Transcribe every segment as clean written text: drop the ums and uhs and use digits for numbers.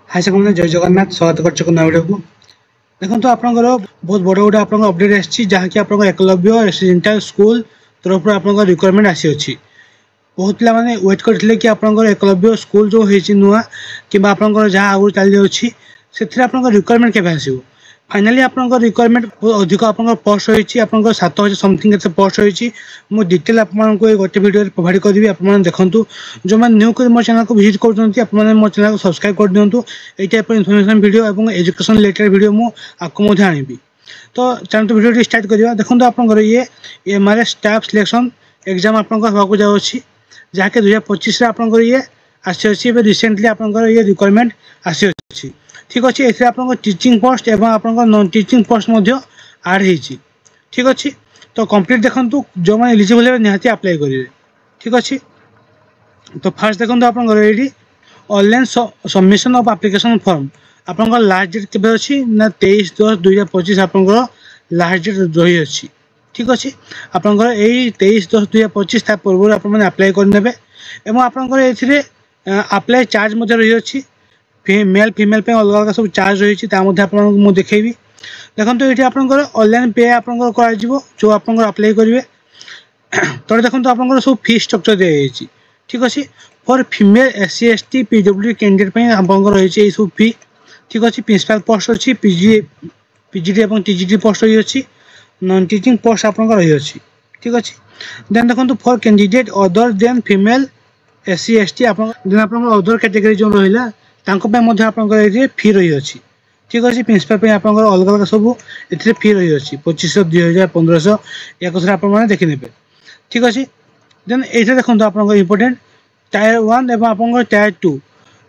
हाय साथी जय जगन्नाथ स्वागत करछ को वीडियो को देखो आपनकर बहुत बड़ गोटे आप अपडेट आसी जहाँकि आप एकलव्य रेसिडेंशियल स्कूल तरफ आप रिक्वायरमेंट आसी अच्छी बहुत पिला माने वेट करथिले कि आपनकर एकलव्य स्कूल जो होईची नुआ कि आपनकर जहाँ आगु चली जाउछि सेथिरे आपनकर रिक्वायरमेंट केबे आसीबो फाइनली आपनकर रिक्वायरमेंट अधिक आपनकर पोस्ट होईची आपनकर 7000 समथिंग केते पोस्ट होईची मो डिटेल आपनको ए गोटे वीडियो रे प्रोवाइड करबी आप माने देखंतु जो माने न्यू कर मो चैनल को विजिट करछंती आप माने मो चैनल को सब्सक्राइब कर दियंतु एई टाइप इन्फॉर्मेशन वीडियो एवं एजुकेशन रिलेटेड वीडियो मो आपको मधे आनिबी तो चैनल वीडियो स्टार्ट करिया देखंतु आपनकर ये एमआरएस स्टाफ सिलेक्शन एग्जाम आपनकर होबाकू जाउ अछि जहाँकि 2025 आपंकर ये आसी रिसेंटली आपंकर ये रिक्वायरमेंट आसी ठीक अच्छे ये आप टीचिंग पोस्ट एवं आप नॉन टीचिंग पोस्ट आड हो ठीक अच्छे तो कंप्लीट देखो जो मैंने एलिजिबल है निहाती अप्लाई करेंगे ठीक अच्छे तो फास्ट देखो आपंकर ये online submission of application form आपंकर लास्ट डेट केबे अछि ना 23/10/2025 आपंकर लास्ट डेट रही अछि ठीक अच्छे आपंकर यही 23/10/2025 ता पूर्व आप अप्लाई करने एवं आपंकर ए अप्लाई चार्ज रही अच्छी मेल फीमेल पे अलग अलग सब चार्ज रही आपको देखेबी देखो ये आपंकर ऑनलाइन पे आपंकर जो आपंकर अप्लाई करेंगे तो देखो आपंकर सब फी स्ट्रक्चर दी ठीक अच्छे for female SC ST PWD candidate आपंकर रही सब फी ठीक अच्छे प्रिंसिपल पोस्ट अच्छी PGD और TGD पोस्ट रही अच्छी नॉन टीचिंग पोस्ट आपंकर रही अच्छी ठीक अच्छे देन देखो for candidate other than female SC ST then आप अदर कैटेगरी जो रहा फी रही अच्छी ठीक अच्छे प्रिंसिपल आप अलग अलग सब ये फी रही अच्छी 2500 2000 1500 या कथा आप देखने ठीक अच्छे देन ये देखो आप इम्पोर्टेंट टायर 1 एवं आप टायर 2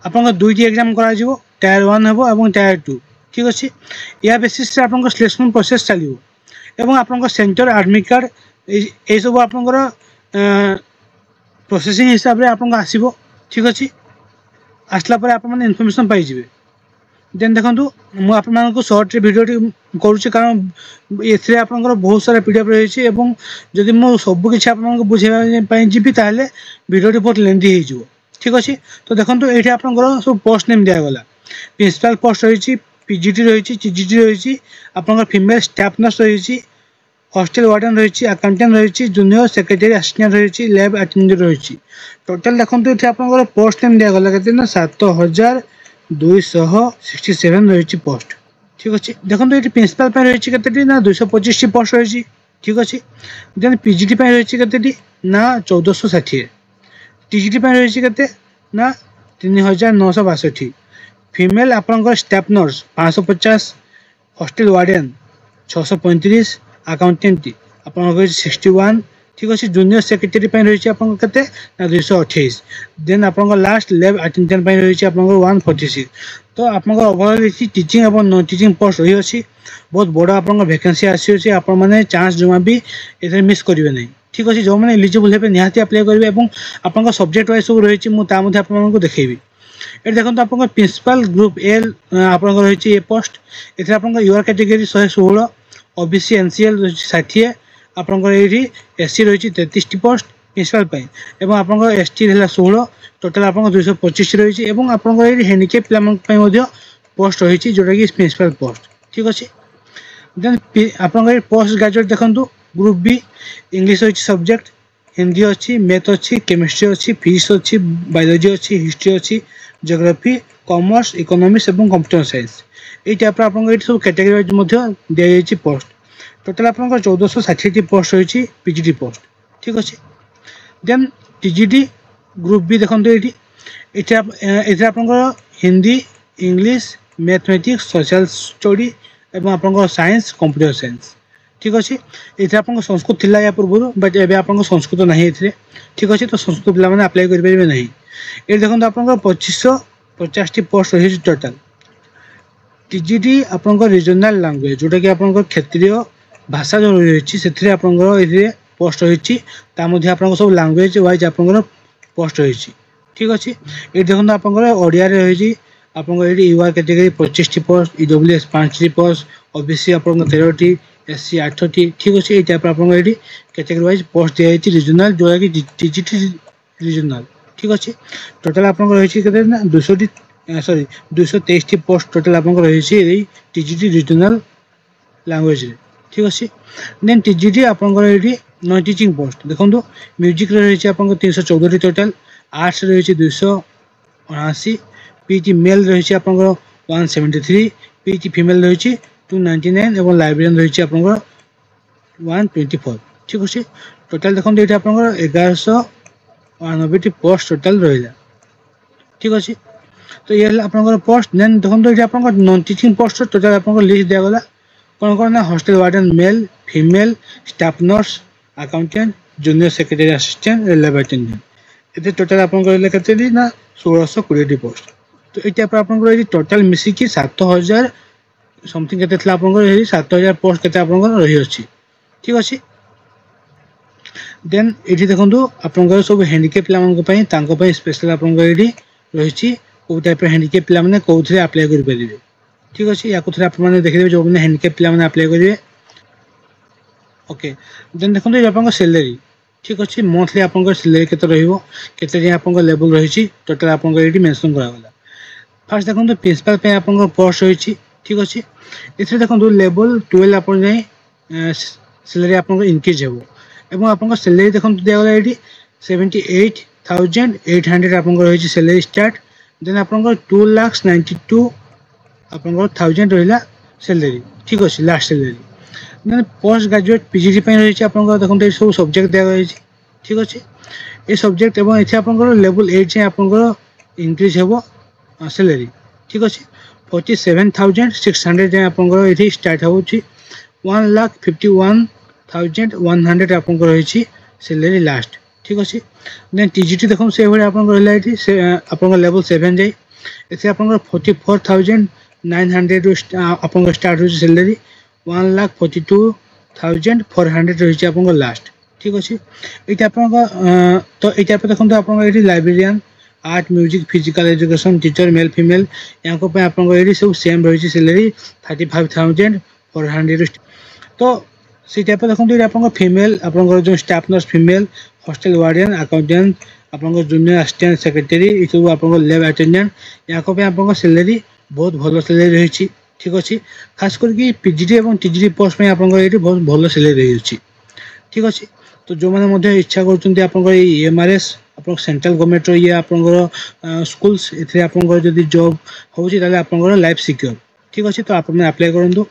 आप दुईटी एग्जाम कर टायर 1 हम टायर 2 ठीक अच्छे या बेसिस आप सिलेक्शन प्रोसेस चलो एवं आप सेंटर एडमिट कार्ड ये सब आपंकर प्रोसेसिंग हिसाब से आपको आसो ठीक अच्छे आसला आप इनफर्मेशन पाइबे देन देखो मुझे आपको सर्ट वीडियो करुँच कारण ये आप बहुत सारा PDF रही है जदि मु सबकि आपको बुझाई जी ताल वीडियो बहुत लेंथी हो ठीक अच्छे तो देखो ये आप सब पोस्ट नेम दिगला प्रिंसिपल पोस्ट रही PGD रही TGD रही आप फीमेल स्टाफ नर्स रही हॉस्टल वार्डन रही अकाउंटेंट रही जूनियर सेक्रेटरी असिस्टेंट रही लैब अटेंडेंट रही टोटाल देखो ये आप पोस्ट नेम दिगला के 7267 रही पोस्ट ठीक अच्छे देखो ये प्रिंसिपल रही के ना 225 पोस्ट रही ठीक अच्छे देन PGD रही के ना 1460 TGD रही के ना 3962 फीमेल आपंकर staff nurse 550 hostel warden 635 accountant आप 61 ठीक अच्छे जूनियर सेक्रेटरी रही आपके 228 देन आप लास्ट लैब अटेंडेंट रही आप 146 तो आप ओवरऑल टीचिंग और नॉन टीचिंग पोस्ट रही अच्छी बहुत बड़ा आप वैकेंसी आसी आप चांस जमा भी ये मिस करेंगे नहीं ठीक अच्छे जो मैंने एलिजिबल है निहाती अप्लाई करेंगे आप सब्जेक्ट वाइज सब रही आपको देखेबी ये देखो आप प्रिंसिपल ग्रुप एल आप रही पोस्ट ये आप यूआर कैटेगरी 116 OBC NCL 60 आपंकर ये SC रही 33 पोस्ट प्रिंसिपल एवं आप ST रहा 16 टोटाल आप 225 रही आपंकर हैंडिकेप पे पोस्ट रही जोटा कि प्रिंसिपल पोस्ट ठीक अच्छे देन आप पोस्ट ग्रेजुएट देखो ग्रुप बी इंग्लिश अच्छी सब्जेक्ट हिंदी अच्छी मैथ अच्छी केमिस्ट्री अच्छी फिजिक्स अच्छी बायोलॉजी अच्छी हिस्ट्री अच्छी जियोग्राफी कॉमर्स इकोनॉमिक्स और कंप्यूटर साइंस ये टाइप आप सब कैटेगरी वाइज दि जाए पोस्ट टोटाल आप 1460 पोस्ट रही PGD पोस्ट ठीक अच्छे देन TGD ग्रुप बी देखो ये आप Hindi English mathematics social study और आप साइंस कंप्यूटर साइंस ठीक अच्छे ये आप संस्कृत थी या पूर्व बट ए आप संस्कृत ना ठीक अच्छे तो संस्कृत पे अप्लाई करेंगे ना ये देखो आप 2550 पोस्ट रही टोटाल TGD आप रीजनल लैंग्वेज जोटा कि आप क्षेत्रीय भाषा जो रही से आप पोस्ट रही आप सब लैंग्वेज वाइज आप पोस्ट रही ठीक अच्छे ये देखो आप ओडिया रही आप UR category 25 post EWS 5 post OBC आप 13 SC 8 ठीक अच्छे ये टाइप आप कैटेगरी वाइज पोस्ट दी जाए रीजनल जोटा कि TGD रीजनल ठीक अच्छे टोटाल आप रही 200 सॉरी 223 पोस्ट टोटल आपंकर रही टीजीटी रीजनल लैंग्वेज रे ठीक अच्छे देन टीजीटी आपंकर ये नॉन टीचिंग पोस्ट देखो म्यूजिक रही आपंकर 314 टोटल आर्ट्स रही 279 पीटी मेल रही आपंकर 173 पीटी फीमेल रही 299 और लाइब्रेरियन रही आपंकर 124 ठीक अच्छे टोटाल देखो ये आपंकर 1192 पोस्ट टोटाल रहा ठीक अच्छे तो ये आपंकर पोस्ट देन देखो ये आपंकर नॉन टीचिंग पोस्ट टोटाल आपंकर लिस्ट दिगला कौन कौन ना hostel warden male female staff nurse accountant junior secretary assistant lab attendant ये टोटाल आपंकर केते ना 1620 पोस्ट तो ये आपंकर टोटाल मिसिकी 7000 समथिंग केते आपंकर 7000 पोस्ट केते आपंकर रही अछि ठीक अच्छे देन ये देखो आपंकर सब हैंडिकेप पिला स्पेशल आपंकर रही कौ टाइप हैंडिकेप पिला कौन आप्लाय करेंगे ठीक अच्छे या थे आप देखिए जो मैंने हैंडिकेप पिला आप्लाय करेंगे ओके देन देखो ये आप सैलरी ठीक अच्छे मंथली आप सैलरी के आप लेवल रही टोटाल आप मेंशन कराला फास्ट देखो प्रिंसिपल आप पोस्ट रही ठीक अच्छे इस देखो लेवल 12 आप सैलरी आप इनक्रीज हो एवं आप सैलरी देखो दिगला ये 78,800 आप रही सैलरी स्टार्ट देन आप 2,92,000 रहा सैलरी ठीक अच्छे last salary then post graduate PGT रही आप देखो ये सब सब्जेक्ट दिया रही ठीक अच्छे ये सब्जेक्ट एवं ये आप लेवल 8 जाए आप इनक्रीज हो सैलरी ठीक अच्छे 47,600 जाए आप स्टार्ट हो 1,51,100 आप रही सैलरी लास्ट ठीक अच्छे देन टीजीटी देखो से भाई आप लेवल 7 जाए इसे आप 44,900 आप स्टार्ट हो सैलरी 1,42,400 रही आप लास्ट ठीक अच्छे ये आप तो ये देखो आप librarian art music physical education teacher male female यहाँ आप सब सेम रही सैलरी 35,400 तो से टाइप देखो ये आप फीमेल आप जो staff nurse female hostel warden accountant आप जूनियर असिस्टेंट सेक्रेटरी ये सब आप लैब अटेंडेंट यहाँ आप सैलरी बहुत भल सैलरी रही ठीक अच्छे खास करके पीजीटी और टीजीटी पोस्ट में आप बहुत भल सैलरी रही ठीक अच्छे तो जो मैंने इच्छा करमआरएस आप सेंट्रल गवर्नमेंट ये आप स्कूल्स ये आप जॉब होती आप लाइफ सिक्योर ठीक अच्छे तो आप अप्लाई करूँ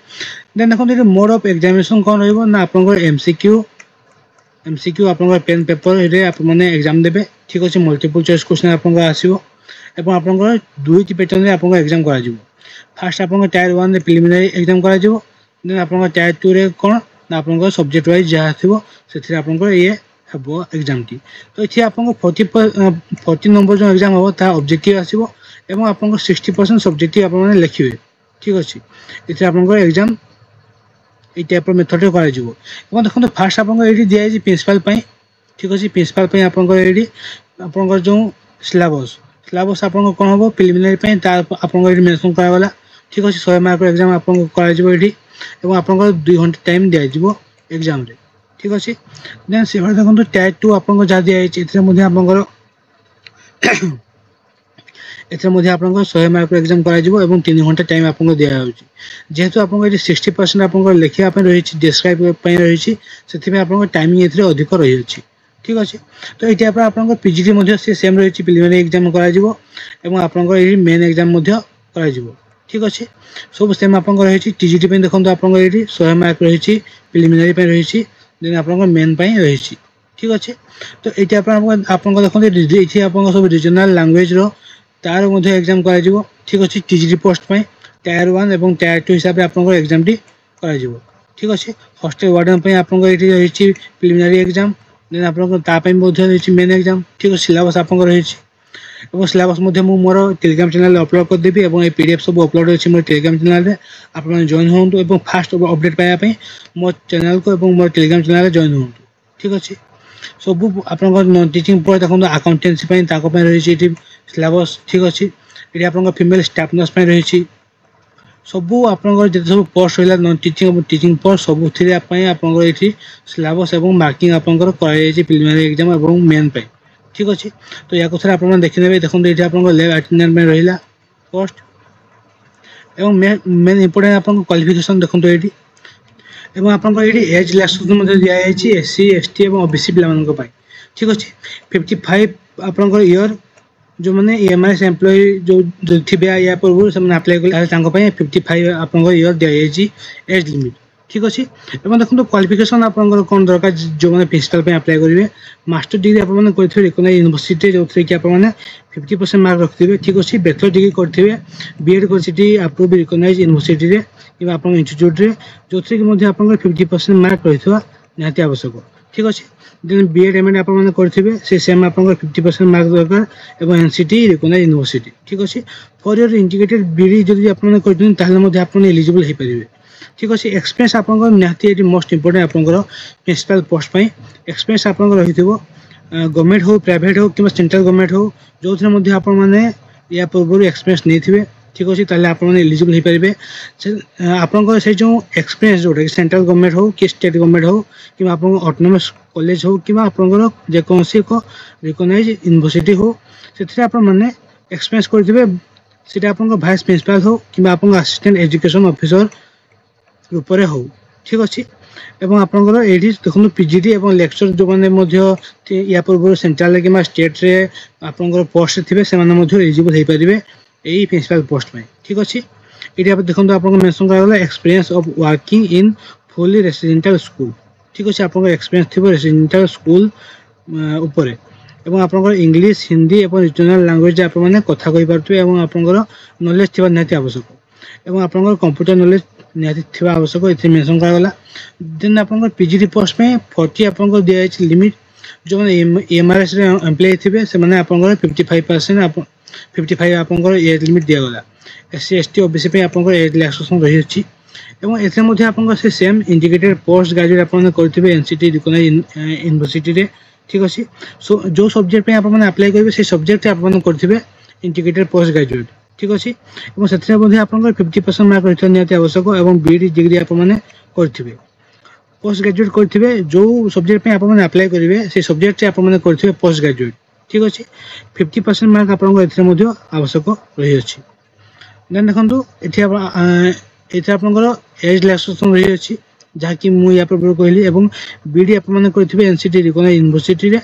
देन देखो मोड ऑफ एग्जामिनेशन कौन रहा आप एमसीक्यू आप पेन पेपर आप एग्जाम देवे ठीक अच्छे मल्टीपल चॉइस क्वेश्चन आप आसो आप दुईटी पैटर्न में आप एग्जाम कर फास्ट आप टायर 1 प्रिलिमिनारी एग्जाम कर देन आप टायर 2 रे कौन ना आप सब्जेक्ट वाइज जहाँ थी से आप ये हम एग्जाम टी तो ये आप 40 नंबर जो एग्जाम हम ता ऑब्जेक्टिव आसो आप 60% सब्जेक्टिव आप लिखे ठीक अच्छे ये आप एग्जाम ये टाइप मेथड कर देखो फास्ट आप दिखाई प्रिंसिपल ठीक अच्छे प्रिंसिपल आप जो सिलेबस आप कौन हम प्रिलिमिनारी आप मेंशन कराला ठीक अच्छे 100 मार्क एग्जाम आप आप 2 घंटा टाइम दिज्व एग्जाम रे ठीक अच्छे देन से देखो टायर 2 आप जहाँ दिखाई आप 100 मार्क एग्जाम कर 3 घंटा टाइम आप दिया जेहेतु आप 60% आप लिखा रही डिस्क्राइब रही से आप टाइमिंग ये अधिक रही ठीक अच्छे तो ये आप पीजीटी से सेम रही प्रिलिमिनारी एग्जाम कर आप मेन एग्जाम कर ठीक अच्छे सब सेम आप रही टीजीटी देखो आप 100 मार्क रही प्रिलिमिनारी रही देन आप मेन रही ठीक अच्छे तो ये आप देखो ये आप सब रीजनल लैंग्वेज तार एग्जाम कर ठीक अच्छे टीजीटी पोस्ट टायर 1 और टायर 2 हिसाब से आप एग्जाम टी कर ठीक अच्छे हॉस्टल वार्डन आप रही प्रिलिमिनारी एग्जाम देन आप रही मेन एग्जाम ठीक अच्छे सिलेबस आप रही सिलेबस मोर टेलीग्राम चैनल अपलोड करदेवी और ये पीडीएफ सब अपलोड अच्छे मोर टेलीग्राम चैनल आप जॉइन हूँ फास्ट अपडेट पाइबा मो चैनल को मो टेलीग्राम चैनल जॉइन हूँ ठीक अच्छे सब आप टीचिंग पर देखो अकाउंटेंसी रही सिलेबस ठीक अच्छे ये आप फीमेल स्टाफ नर्स रही सब आप सब पोस्ट रहा नॉन टीचिंग और टीचिंग पोस्ट सब ये सिलेबस और मार्किंग आप प्रिलिमिनारी एग्जाम और मेन ठीक अच्छे तो या थे आप देखने देखो ये आप लैब अटेंडेंट रहा पोस्ट एवं मेन इंपोर्टेंट आपन क्वालिफिकेशन देखंतो एटी एवं आपन एटी एज रिलैक्सेशन मध्ये दिया जायछि एससी एसटी एवं ओबीसी पिला मानक पाई ठीक अछि 55 आपन ईयर जो माने एमआरएस एम्प्लॉय जो थिबे या पूर्व से माने अप्लाई कर तांको पाई 55 आपन ईयर दिया जायछि एज लिमिट ठीक अछि एवं देखंतो क्वालिफिकेशन आपन कोन दरकार जो माने प्रिंसिपल पे अप्लाई करिवे मास्टर डिग्री आपन माने करथिबे रिकॉग्नाइज यूनिवर्सिटी जो थे कि आपन माने 50% मार्क रखथिबे ठीक अछि बैचलर डिग्री करथिबे BEd university approve recognise university रे कि आपन इंस्टीट्यूट रे जो थे कि मध्ये आपन 50% मार्क रहितबा निहाती आवश्यक ठीक अछि देन बीएड एमएड आपन माने करथिबे से सेम आपन 50% मार्क दरकार एवं एनसीटी रिकॉग्नाइज यूनिवर्सिटी ठीक अछि फॉर योर इंटीग्रेटेड बीडी जदि आपन माने करथिन ताहले मध्ये आपन एलिजिबल हे परिबे ठीक अछि एक्सपीरियंस आपन निहाती एटी मोस्ट इंपोर्टेंट आपन प्रिंसिपल पोस्ट पई एक्सपीरियंस आपन रहितबो गवर्नमेंट हो प्राइवेट हो कि सेंट्रल गवर्नमेंट हो जो थे मध्ये आपन माने या पूर्व एक्सपीरियंस नहीं ठीक अच्छे ताले आप एलिजिबल हो पारे आपन से जो एक्सपीरियंस जोटा कि सेंट्रल गवर्नमेंट हो कि स्टेट गवर्नमेंट हो कि आप ऑटोनोमस कॉलेज हो कि आपंकर जेकोसी एक रिकॉग्नाइज यूनिवर्सिटी हो से आप एक्सपीरियंस करेंगे सीटा आप भाइस प्रिंसिपल हो कि असिस्टेंट एजुकेशन ऑफिसर रूप में हो ठीक अच्छे एवं आपंकर ये देखो पीजीटी और लेक्चर जो मैंने या पूर्व सेंट्रल कि स्टेट रे आपंकर पोस्ट थे से एलिजिबल हो पारे यही प्रिंसिपल पोस्ट में ठीक अच्छे ये देखो आप मेंशन कराला experience of working in fully residential school ठीक अच्छे आप एक्सपीरियंस थी रेसिडेंशियल स्कूल उपर एवं आपंकर इंग्लिश हिंदी और रीजनल लैंग्वेज आप कथा कही पारे और आपंकर नॉलेज थी निहाती आवश्यक एवं आपंकर कंप्यूटर नॉलेज निहाती थी आवश्यक ये मेंशन कराला देन आपंकर पीजीटी पोस्ट में 40 आपंकर दिया लिमिट जो मैंने एमआरएस एम्प्लॉय थे से 55% 55 आपंकर एज लिमिट दिया गला एससी एसटी ओबीसी पे आपंकर एज रिलैक्सेशन रही अछि एवं एथे मध्ये आपंकर से सेम इंटीग्रेटेड पोस्ट ग्रेजुएट आपन करथिबे एनसीटी रिकॉग्नाइज यूनिवर्सिटी रे ठीक अछि सो जो सब्जेक्ट पे आपन अप्लाई करबे से सब्जेक्ट आपन करथिबे इंटीग्रेटेड पोस्ट ग्रेजुएट ठीक अछि एवं सेथे मध्ये आपंकर 50% मार्क रहित निहाती आवश्यक एवं बीडी डिग्री आपन करथिबे पोस्ट ग्रेजुएट करथिबे जो सब्जेक्ट पे आपन अप्लाई करबे से सब्जेक्ट आपन करथिबे पोस्ट ग्रेजुएट ठीक अच्छे 50% मार्क आप आवश्यक रही अच्छी देन देखो ये आपंकर एज रिलैक्सेशन रही अच्छी जहाँकि मुझे या पूर्व कहली बीडी आप एनसीटी रिकॉग्नाइज यूनिवर्सिटी रे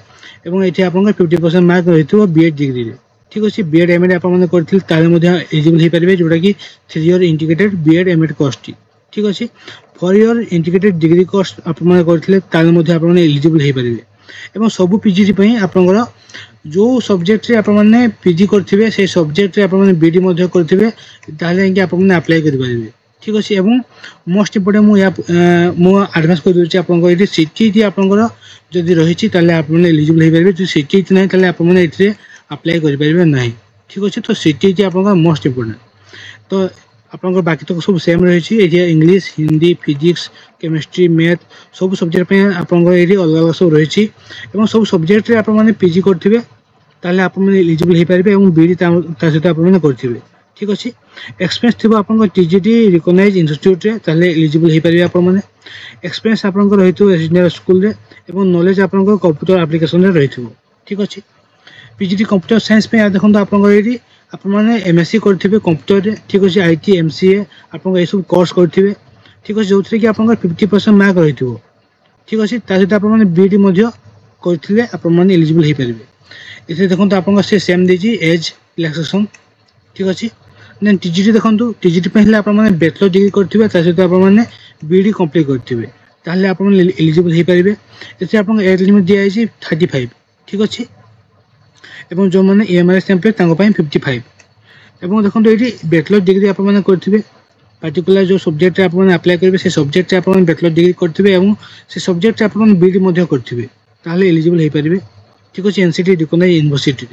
ये आप 50% मार्क रही बीएड डिग्री रे ठीक अच्छे बीएड एमएड आप एलिजिबल हो पारे जोटा कि 3 year integrated B Ed M Ed course ठीक अच्छे 4 ईयर इंटीग्रेटेड डिग्री कोर्स आप एलिजिबल हो पारे एवं सबू पीजीटी आपंकर जो सब्जेक्ट रे आप पीजी करथिबे से सब्जेक्ट रे आप बीडी मध्ये करथिबे ताले कि आप अप्लाई करि परिबे ठीक अछि एवं मोस्ट इंपोर्टेंट मु एडवांस कर दोछि आपन ये सीटीटी आपनकर जदि रहिछि ताले आप एलिजिबल हो पारे जो सीटीटी नै ताले आप एथिरे अप्लाई करि परिबे नै ठीक अछि तो सीटीटी आपनकर मोस्ट इंपोर्टेंट तो आपनकर बाकी तो सब सेम रहिछि एथिया English Hindi physics chemistry math सब सब्जेक्ट पे आपनकर ये अलग अलग सब रहिछि एवं सब सब्जेक्ट रे आप पीजी करथिबे ताले आप एलिजिबल हो पारे और बीडी सहित आप करेंगे ठीक अच्छे एक्सपीरियंस थी आप टीजीटी रिकॉग्नाइज इंस्टीट्यूट रे ताले एलिजिबल हो पारे आप एक्सपीरियंस आप रही रेसिडेंशियल स्कूल रे और नॉलेज आप कंप्यूटर एप्लिकेशन रे रही ठीक अच्छे पीजीटी कंप्यूटर साइंस पे देखो आप एमएससी करेंगे कंप्यूटर रे ठीक अच्छे आईटी एमसीए आप सब कोर्स करेंगे ठीक अच्छे जो थे कि आप 50% मार्क रही ठीक अच्छे सहित आप बीडी करते आप एलिजिबल हो पारे इसे देखो आप सेम देजी एज रिलैक्सेशन ठीक अच्छे देन टीजीटी देखो टीजीटी पे आप बैचलर डिग्री करेंगे सहित आप बीडी कंप्लीट करेंगे ताहले आप एलिजिबल हो पारे इसे आप एज लिमिट दिखाई 35 ठीक अच्छे एवं जो मैंने एमआरएस एम्प्लॉय 55 एवं देखो ये बैचलर डिग्री आप करेंगे पार्टिकुलर जो सब्जेक्ट आप अप्लाई करेंगे से सब्जेक्ट आप बैचलर डिग्री करेंगे और से सब्जेक्ट आप बीडी करेंगे ताहले एलिजिबल हो पारे ठीक अच्छे एनसीटी रिकॉग्नाइज यूनिवर्सिटी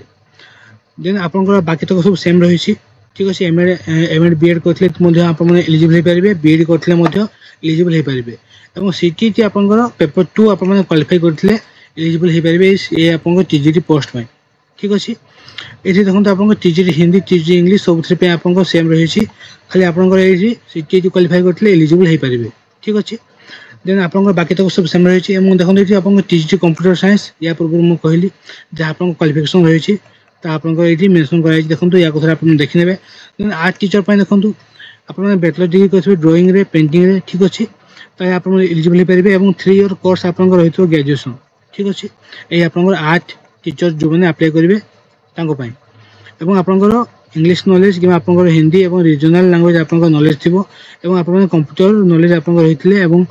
देन आपंकर बाकी तक सब सेम रही ठीक अच्छे एमएड बीएड करते एलिजिबल हो पारे बीएड करते एलिजिबल हो पारे और सीटीटी आपंकर पेपर 2 आप क्वालिफाई करते एलिजिबल हो पारे ये आप टीजीटी पोस्ट में ठीक अच्छे ये देखो आप टीजीटी हिंदी टीजी इंग्लिश सब आप सेम रही खाली आपंकर सीटीटी क्वालिफाई करते एलिजिबल हो पारे ठीक अच्छे देन आपंकर बाकी तक सब सेम रही देखो ये आप टीजीटी कंप्यूटर साइंस या पूर्व मुझे कहली जहाँ आप क्वालिफिकेशन रही ता आपनकर एठी मेंशन कराई देखंतु या कथा आपन देखि नेबे आर्ट टीचर पय देखंतु आपन बैचलर डिग्री करथिबे ड्राइंग रे पेंटिंग रे ठीक अछि ता आपन एलिजिबल हे परिबे एवं 3 इयर कोर्स आपनकर रहितो ग्रेजुएशन ठीक अछि ए आपनकर आर्ट टीचर जो माने अप्लाई करिवे तांको पय एवं आपनकर इंग्लिश नॉलेज कि आपनकर हिंदी एवं रीजनल लैंग्वेज आपनकर नॉलेज थिबो एवं आपन कंप्यूटर नॉलेज आपनकर रहितले एवं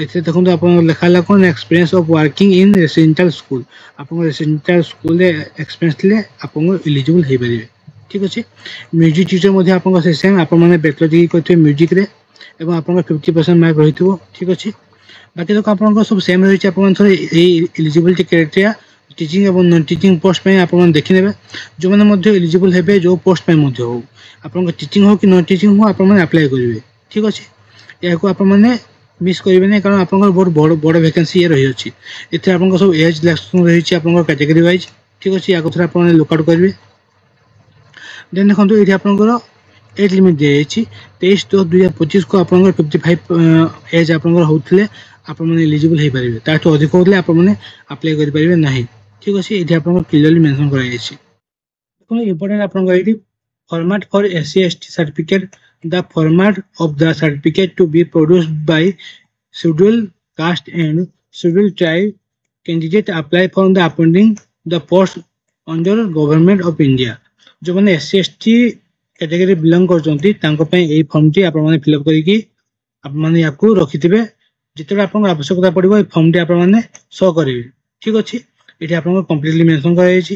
एथे देखंतु आपन लेखाला कोन experience of working in residential school आपन रेसिडेंशियल स्कूल रे एक्सपीरियंस ले आपन एलिजिबल हे परिबे ठीक अछि म्यूजिक टीचर मध्ये आपन से सेम आपन माने बैचलर डिग्री करथिबे म्यूजिक रे एवं आपन 50% मार्क रहितबो ठीक अछि बाकी तो आपन सब सेम रहि छै आपन थोड़े एलिजिबिलिटी क्राइटेरिया टीचिंग एवं नॉन टीचिंग पोस्ट पे आपन देखि नेबे जो माने मध्ये एलिजिबल हेबे जो पोस्ट पे मध्ये हो आपन टीचिंग हो कि नॉन टीचिंग हो आपन माने अप्लाई करिवे ठीक अछि या को आपन माने मिस करिवे नै कारण आपन बहुत बड़ बड़ वैकेंसी ये रहि अछि एथे आपन सब एज सिलेक्शन रहि छै आपन कैटेगरी वाइज ठीक अछि या को थोड़ा आपन लुक आउट करिवे देन देखंतु एठी आपन एज लिमिट दे अछि 23/2/2025 को आपन 55 एज आपन होतले आपन माने एलिजिबल हे परिबे तातो अधिक होतले आपन माने अप्लाई करि परिबे नाही ठीक अछि एठी आपन क्लियरली मेंशन कराइ अछि देखो इंपोर्टेंट आपन एठी format for SC ST certificate the format of the certificate to be produced by scheduled caste and scheduled tribe candidate apply for the appointing the post under government of India जो माने SC ST category belong करजंती तांको पय ए form T आपन माने fill up करि कि आपन माने याकू रखिथिबे जिते आपन आवश्यकता पड़िबो ए फॉर्म टी आपन माने शो करिवे ठीक अछि एठी आपन कंप्लीटली मेंशन कराइ अछि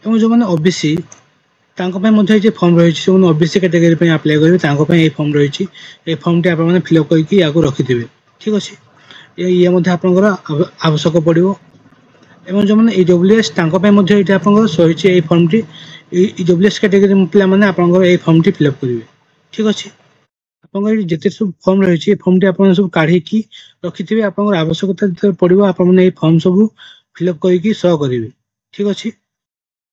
एवं जो माने ओबीसी तांको पय मध्ये जे फॉर्म रहि छै ओबीसी कैटेगरी पय अप्लाई करिवे तांको पय ए फॉर्म रहि छै ए फॉर्म टी आपन माने फिल अप करि कि याकू रखिथिबे ठीक अछि ये मध्ये आपन आवश्यक पड़िबो एवं जो माने ईडब्ल्यूएस तांको पय मध्ये एठी आपन सही छै ए फॉर्म टी ईडब्ल्यूएस कैटेगरी पिला माने आपन ए फॉर्म टी फिल अप करिवे ठीक अछि आपन जेते सब फॉर्म रहि छै फॉर्म टी आपन सब काढी कि रखिथिबे आपन आवश्यकता पड़िबो आपन माने ए फॉर्म सब फिल अप करि कि शो करिवे ठीक अछि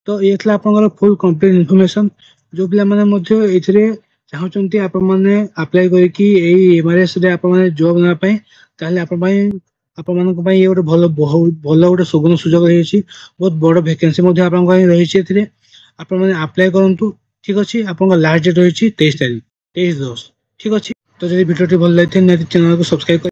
तो ये थला आपन फुल कंप्लीट इंफॉर्मेशन जो पिला माने मध्ये एथिरे चाहउचंती आपन माने अप्लाई करि कि ए एमआरएस रे आपन माने जॉब ना पय ताले आपन पय आपन मानक पय ये भलो बहुत भलो गोटे सुगुण सुजोग रहि अछि बहुत बड़ वैकेंसी मध्ये आपन पय रहि छै एथिरे आपन माने अप्लाई करंतु ठीक अछि आपन लास्ट डेट रहि छै 23 तारिख 23/10 ठीक अछि तो जदि वीडियो टी भल लागिथे नै चैनल को सब्सक्राइब